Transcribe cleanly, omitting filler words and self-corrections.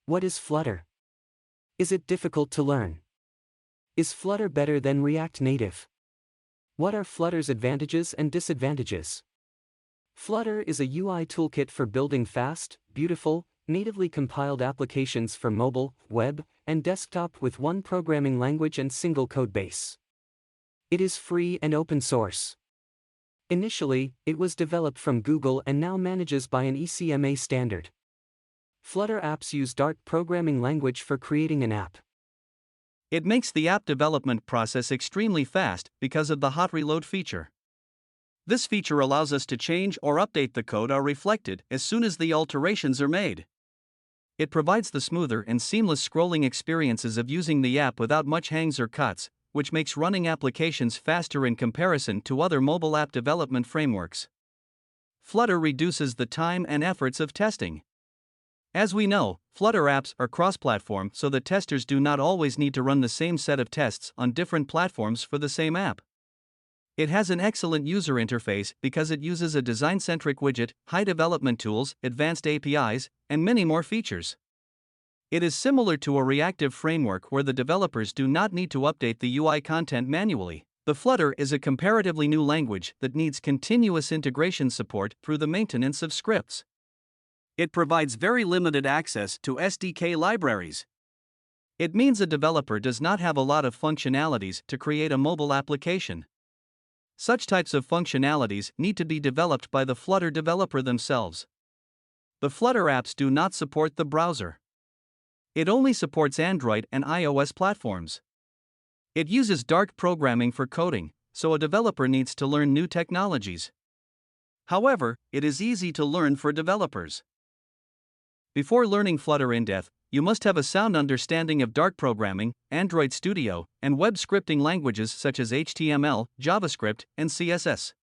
What is Flutter? Is it difficult to learn? Is Flutter better than React Native? What are Flutter's advantages and disadvantages? Flutter is a UI toolkit for building fast, beautiful, natively compiled applications for mobile, web, and desktop with one programming language and single code base. It is free and open source. Initially, it was developed from Google and now manages by an ECMA standard. Flutter apps use Dart programming language for creating an app. It makes the app development process extremely fast because of the hot reload feature. This feature allows us to change or update the code are reflected as soon as the alterations are made. It provides the smoother and seamless scrolling experiences of using the app without much hangs or cuts, which makes running applications faster in comparison to other mobile app development frameworks. Flutter reduces the time and efforts of testing. As we know, Flutter apps are cross-platform, so that testers do not always need to run the same set of tests on different platforms for the same app. It has an excellent user interface because it uses a design-centric widget, high development tools, advanced APIs, and many more features. It is similar to a reactive framework where the developers do not need to update the UI content manually. The Flutter is a comparatively new language that needs continuous integration support through the maintenance of scripts. It provides very limited access to SDK libraries. It means a developer does not have a lot of functionalities to create a mobile application. Such types of functionalities need to be developed by the Flutter developer themselves. The Flutter apps do not support the browser. It only supports Android and iOS platforms. It uses Dart programming for coding, so a developer needs to learn new technologies. However, it is easy to learn for developers. Before learning Flutter in depth, you must have a sound understanding of Dart programming, Android Studio, and web scripting languages such as HTML, JavaScript, and CSS.